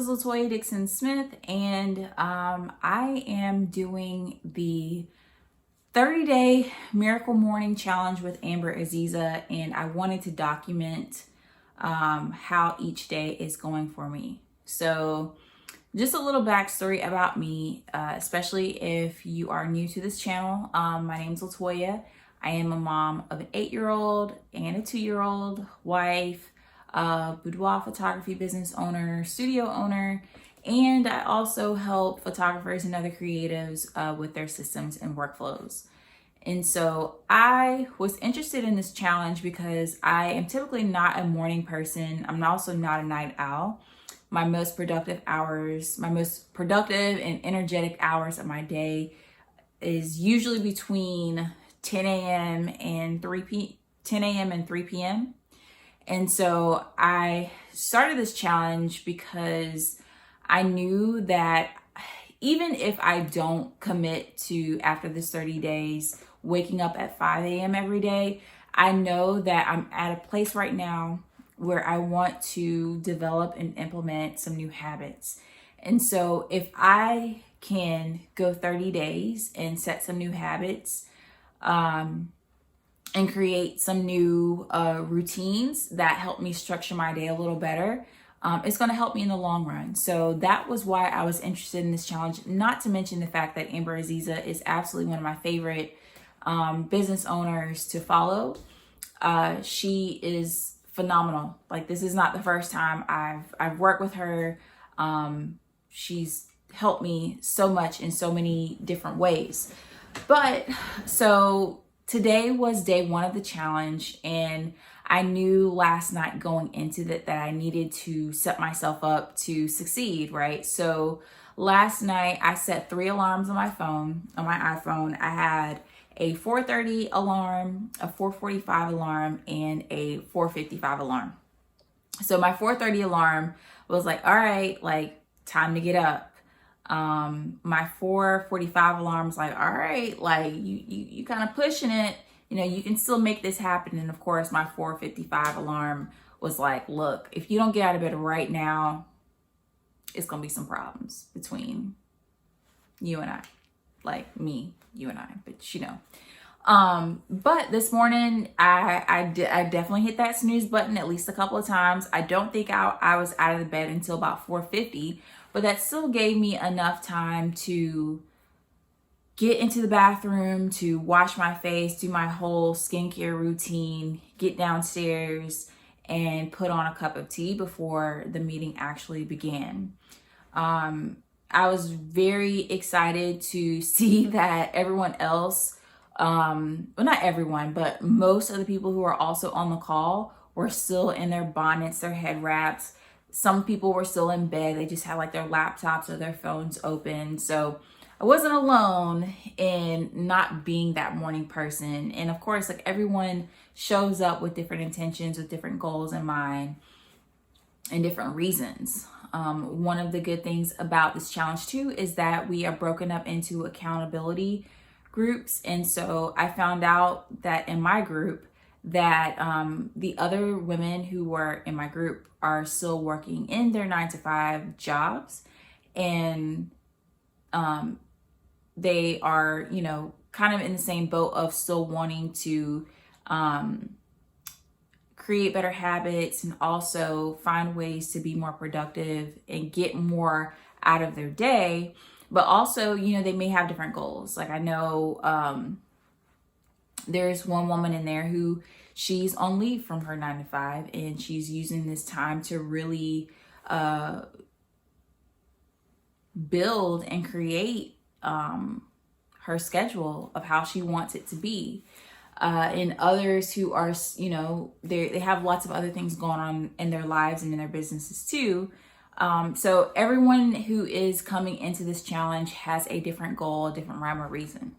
is Latoya Dixon Smith, and I am doing the 30-day Miracle Morning Challenge with Amber Aziza, and I wanted to document how each day is going for me. So just a little backstory about me, especially if you are new to this channel. My name's Latoya. I am a mom of an 8-year-old and a 2-year-old, wife, boudoir photography business owner, studio owner, and I also help photographers and other creatives with their systems and workflows. And so I was interested in this challenge because I am typically not a morning person. I'm also not a night owl. My most productive and energetic hours of my day is usually between 10 a.m. and 3 p.m. And so I started this challenge because I knew that even if I don't commit to, after this 30 days, waking up at 5 a.m. every day, I know that I'm at a place right now where I want to develop and implement some new habits. And so if I can go 30 days and set some new habits, and create some new routines that help me structure my day a little better, it's going to help me in the long run. So that was why I was interested in this challenge, not to mention the fact that Amber Aziza is absolutely one of my favorite business owners to follow. She is phenomenal. Like, this is not the first time I've worked with her. She's helped me so much in so many different ways. But so today was day one of the challenge, and I knew last night going into that I needed to set myself up to succeed, right? So last night I set 3 alarms on my iPhone. I had a 4:30 alarm, a 4:45 alarm, and a 4:55 alarm. So my 4:30 alarm was like, all right, like, time to get up. My 4:45 alarm was like, all right, like, you kind of pushing it, you can still make this happen. And of course, my 4:55 alarm was like, look, if you don't get out of bed right now, it's gonna be some problems between you and I, like me, you and I, but but this morning I definitely hit that snooze button at least a couple of times. I don't think I was out of the bed until about 4:50, but that still gave me enough time to get into the bathroom, to wash my face, do my whole skincare routine, get downstairs, and put on a cup of tea before the meeting actually began. I was very excited to see that everyone else, well, not everyone, but most of the people who are also on the call were still in their bonnets, their head wraps. Some people were still in bed. They just had like their laptops or their phones open. So I wasn't alone in not being that morning person. And of course, like, everyone shows up with different intentions, with different goals in mind, and different reasons. One of the good things about this challenge too is that we are broken up into accountability groups. And so I found out that in my group that the other women who were in my group are still working in their 9-to-5 jobs, and they are, kind of in the same boat of still wanting to create better habits and also find ways to be more productive and get more out of their day. But also, they may have different goals. Like, I know there's one woman in there who she's on leave from her 9-to-5, and she's using this time to really build and create her schedule of how she wants it to be. And others who are, they have lots of other things going on in their lives and in their businesses too. So everyone who is coming into this challenge has a different goal, a different rhyme or reason.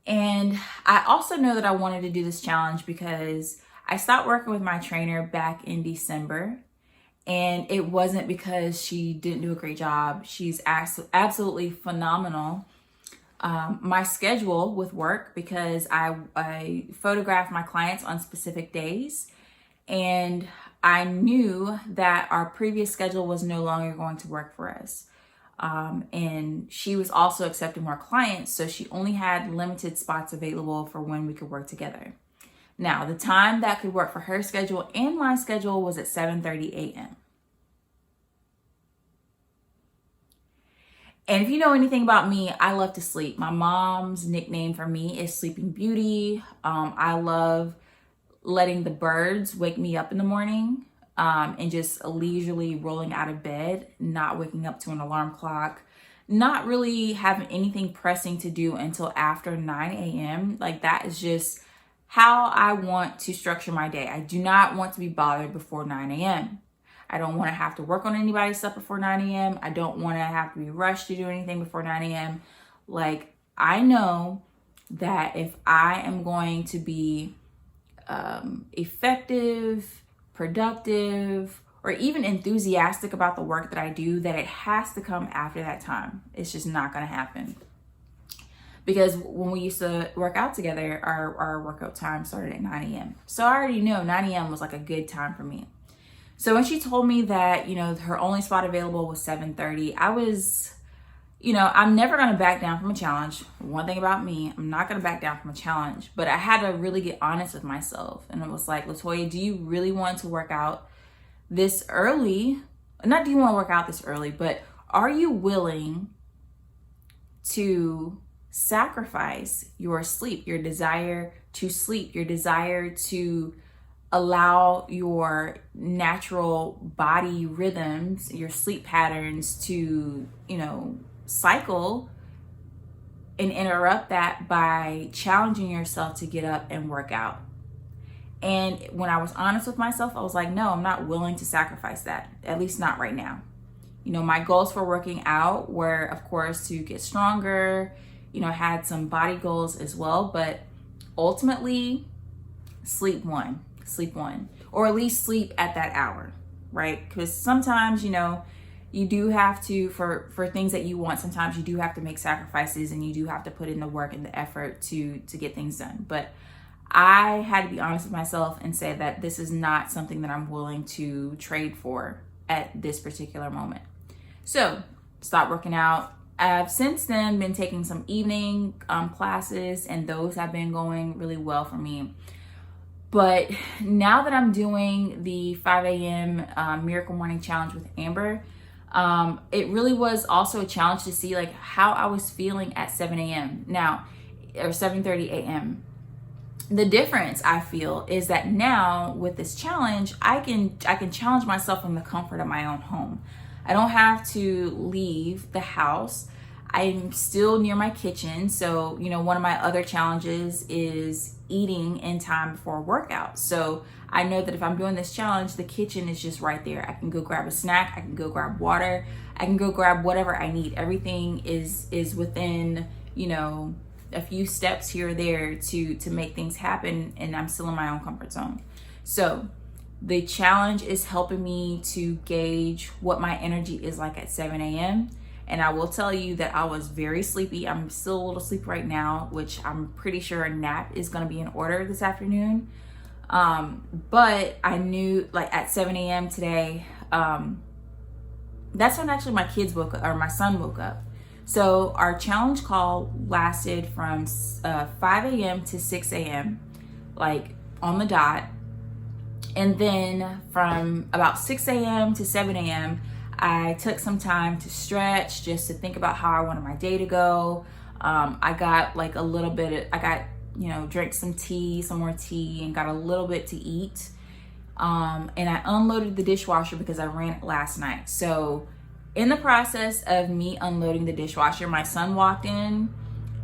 And I also know that I wanted to do this challenge because I stopped working with my trainer back in December, and it wasn't because she didn't do a great job. She's absolutely phenomenal. My schedule with work, because I photograph my clients on specific days, and I knew that our previous schedule was no longer going to work for us. And she was also accepting more clients, so she only had limited spots available for when we could work together. Now, the time that could work for her schedule and my schedule was at 7:30 a.m. And if you know anything about me, I love to sleep. My mom's nickname for me is Sleeping Beauty. I love letting the birds wake me up in the morning, and just leisurely rolling out of bed, not waking up to an alarm clock, not really having anything pressing to do until after 9 a.m. Like, that is just how I want to structure my day. I do not want to be bothered before 9 a.m. I don't want to have to work on anybody's stuff before 9 a.m. I don't want to have to be rushed to do anything before 9 a.m. Like, I know that if I am going to be effective, productive, or even enthusiastic about the work that I do, that it has to come after that time. It's just not going to happen. Because when we used to work out together, our workout time started at 9 a.m. So I already know 9 a.m. was like a good time for me. So when she told me that, her only spot available was 7:30, I was, I'm never going to back down from a challenge. One thing about me, I'm not going to back down from a challenge. But I had to really get honest with myself. And it was like, Latoya, do you really want to work out this early? Not do you want to work out this early, but are you willing to sacrifice your sleep, your desire to sleep, your desire to allow your natural body rhythms, your sleep patterns to, cycle, and interrupt that by challenging yourself to get up and work out? And when I was honest with myself, I was like, no, I'm not willing to sacrifice that, at least not right now. My goals for working out were, of course, to get stronger. I had some body goals as well, but ultimately, sleep one, or at least sleep at that hour, right? Because sometimes, you do have to, for things that you want, sometimes you do have to make sacrifices, and you do have to put in the work and the effort to get things done. But I had to be honest with myself and say that this is not something that I'm willing to trade for at this particular moment. So, stop working out. I've since then been taking some evening classes, and those have been going really well for me. But now that I'm doing the 5 a.m. Miracle Morning Challenge with Amber, it really was also a challenge to see like how I was feeling at 7 a.m. now, or 7:30 a.m. The difference I feel is that now with this challenge, I can challenge myself from the comfort of my own home. I don't have to leave the house. I'm still near my kitchen. So, one of my other challenges is eating in time before a workout. So I know that if I'm doing this challenge, the kitchen is just right there. I can go grab a snack. I can go grab water. I can go grab whatever I need. Everything is within, a few steps here or there to make things happen. And I'm still in my own comfort zone. So the challenge is helping me to gauge what my energy is like at 7 a.m. And I will tell you that I was very sleepy. I'm still a little sleepy right now, which I'm pretty sure a nap is going to be in order this afternoon. But I knew like at 7 a.m. today, that's when actually my kids woke up, or my son woke up. So our challenge call lasted from 5 a.m. to 6 a.m., like on the dot. And then from about 6 a.m. to 7 a.m., I took some time to stretch, just to think about how I wanted my day to go. I got like a little bit, drank some more tea, and got a little bit to eat. And I unloaded the dishwasher because I ran it last night. So in the process of me unloading the dishwasher, my son walked in,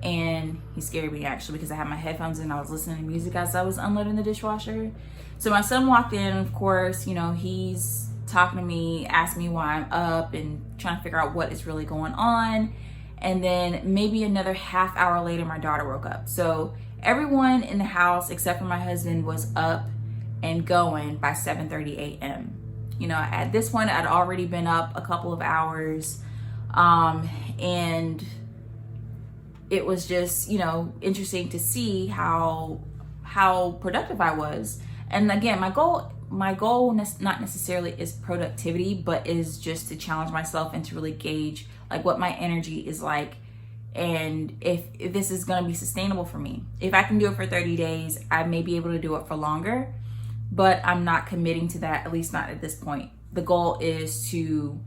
and he scared me actually because I had my headphones in and I was listening to music as I was unloading the dishwasher. So my son walked in, and of course, he's talking to me, asking me why I'm up, and trying to figure out what is really going on. And then maybe another half hour later, my daughter woke up. So everyone in the house except for my husband was up and going by 7:30 a.m. At this point, I'd already been up a couple of hours, and it was just, interesting to see how productive I was. And again, my goal not necessarily is productivity, but is just to challenge myself and to really gauge like what my energy is like, and if this is going to be sustainable for me. If I can do it for 30 days, I may be able to do it for longer, but I'm not committing to that, at least not at this point. The goal is to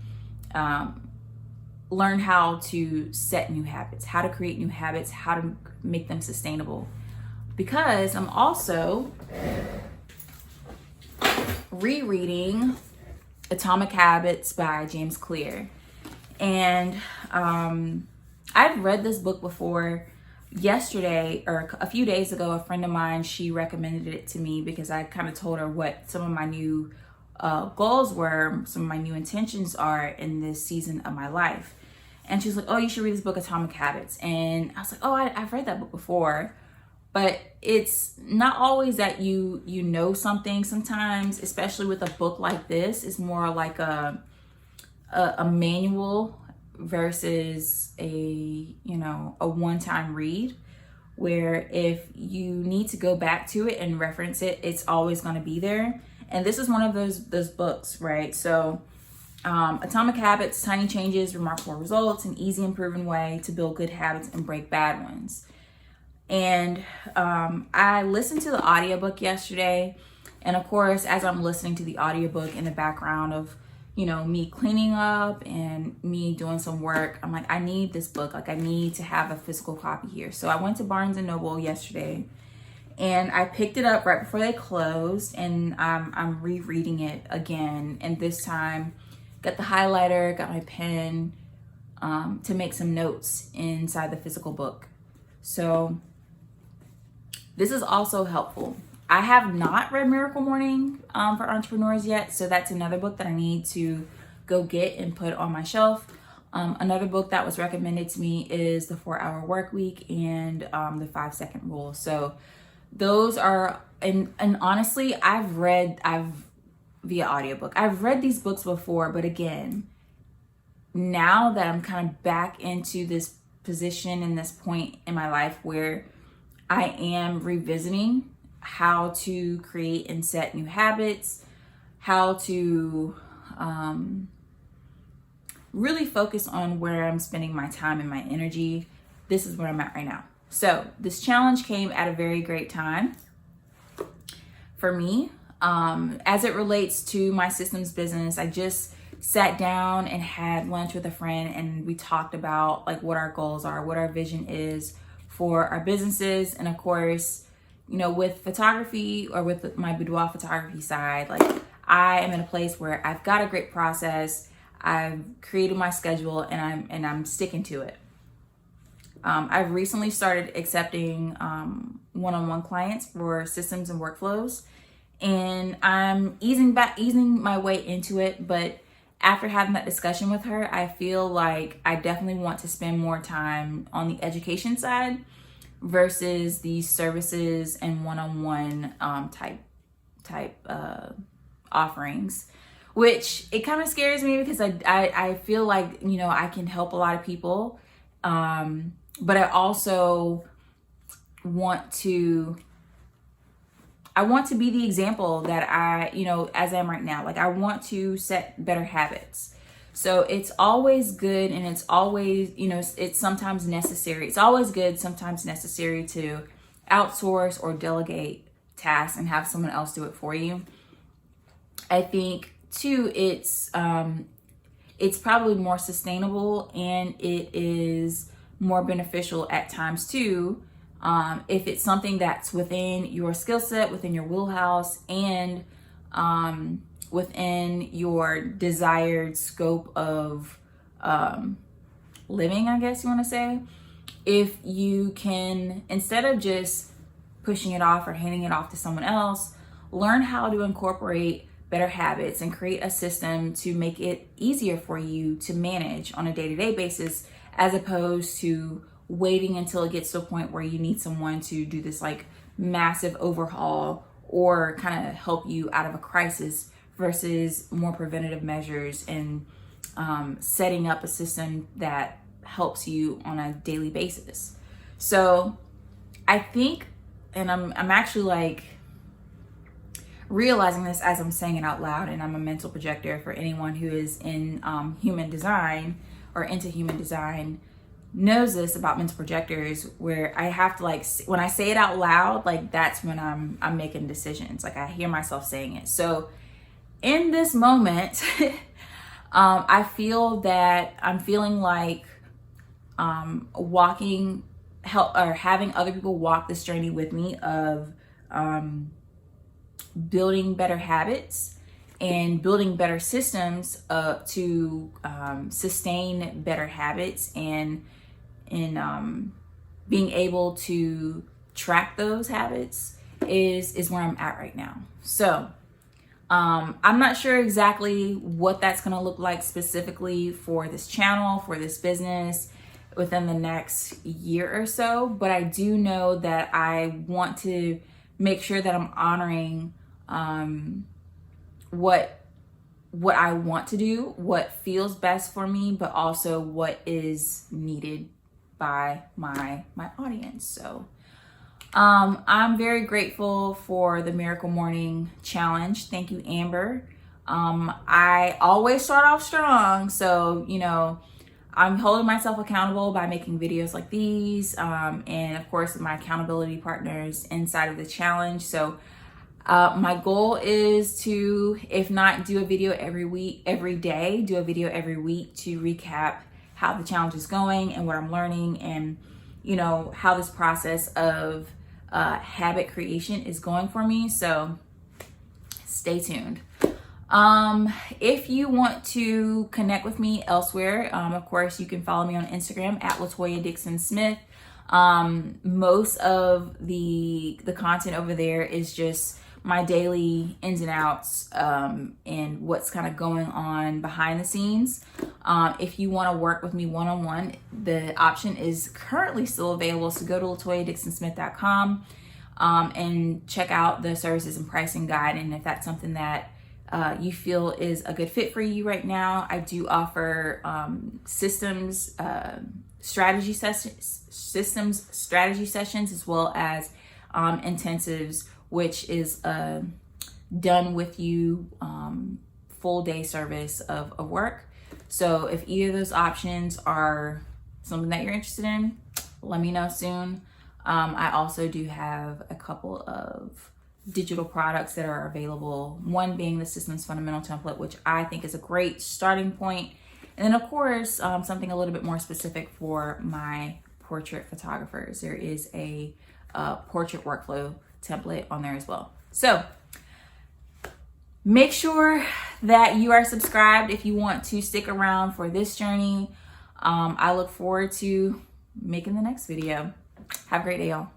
learn how to set new habits, how to create new habits, how to make them sustainable. Because I'm also rereading Atomic Habits by James Clear. And I've read this book before. Yesterday, or a few days ago, a friend of mine, she recommended it to me because I kind of told her what some of my new goals were, some of my new intentions are in this season of my life. And she's like, oh, you should read this book, Atomic Habits. And I was like, oh, I've read that book before. But it's not always that you know something. Sometimes, especially with a book like this, it's more like a manual versus a one-time read, where if you need to go back to it and reference it, it's always going to be there. And this is one of those books, right? So Atomic Habits, Tiny Changes, Remarkable Results, an easy and proven way to build good habits and break bad ones. And I listened to the audiobook yesterday, and of course, as I'm listening to the audiobook in the background of me cleaning up and me doing some work, I'm like, I need this book. Like, I need to have a physical copy here. So I went to Barnes and Noble yesterday, and I picked it up right before they closed, and I'm rereading it again. And this time, got the highlighter, got my pen to make some notes inside the physical book. So this is also helpful. I have not read Miracle Morning for Entrepreneurs yet, so that's another book that I need to go get and put on my shelf. Another book that was recommended to me is The 4-Hour Workweek and The 5-Second Rule. So those are, and honestly, I've via audiobook. I've read these books before, but again, now that I'm kind of back into this position and this point in my life where I am revisiting how to create and set new habits, how to really focus on where I'm spending my time and my energy. This is where I'm at right now. So this challenge came at a very great time for me. As it relates to my systems business, I just sat down and had lunch with a friend, and we talked about like what our goals are, what our vision is for our businesses. And of course, with photography, or with my boudoir photography side, like I am in a place where I've got a great process. I've created my schedule, and I'm sticking to it. I've recently started accepting one-on-one clients for systems and workflows, and I'm easing my way into it. But after having that discussion with her, I feel like I definitely want to spend more time on the education side versus the services and one-on-one type offerings, which it kind of scares me because I feel like, I can help a lot of people. But I also want to be the example that as I am right now. Like, I want to set better habits. So it's always good, and it's always, it's sometimes necessary. It's always good, sometimes necessary to outsource or delegate tasks and have someone else do it for you. I think too, it's probably more sustainable, and it is more beneficial at times too, if it's something that's within your skill set, within your wheelhouse, and within your desired scope of living, I guess you want to say. If you can, instead of just pushing it off or handing it off to someone else, learn how to incorporate better habits and create a system to make it easier for you to manage on a day-to-day basis, as opposed to waiting until it gets to a point where you need someone to do this like massive overhaul or kind of help you out of a crisis, versus more preventative measures and setting up a system that helps you on a daily basis. So I think, and I'm actually like, realizing this as I'm saying it out loud, and I'm a mental projector. For anyone who is in human design or into human design knows this about mental projectors, where I have to, like, when I say it out loud, like, that's when I'm making decisions. Like, I hear myself saying it. So in this moment, I feel that I'm feeling like having other people walk this journey with me of building better habits and building better systems to sustain better habits, and being able to track those habits is where I'm at right now. So I'm not sure exactly what that's going to look like specifically for this channel, for this business within the next year or so, but I do know that I want to make sure that I'm honoring what I want to do, what feels best for me, but also what is needed by my audience. So I'm very grateful for the Miracle Morning Challenge. Thank you, Amber. I always start off strong, so I'm holding myself accountable by making videos like these, and of course my accountability partners inside of the challenge. So my goal is to, if not do a video every day, do a video every week to recap how the challenge is going and what I'm learning, and how this process of habit creation is going for me. So stay tuned. If you want to connect with me elsewhere, of course you can follow me on Instagram at Latoya Dixon Smith. Most of the content over there is just my daily ins and outs, and what's kind of going on behind the scenes. If you want to work with me one-on-one, the option is currently still available. So go to LatoyaDixonSmith.com, and check out the services and pricing guide. And if that's something that you feel is a good fit for you right now, I do offer systems strategy sessions, as well as intensives, which is done with you, full day service of work. So if either of those options are something that you're interested in, let me know soon. I also do have a couple of digital products that are available, one being the Systems Fundamental Template, which I think is a great starting point. And then of course, something a little bit more specific for my portrait photographers. There is a portrait workflow template on there as well. So make sure that you are subscribed if you want to stick around for this journey. I look forward to making the next video. Have a great day, y'all.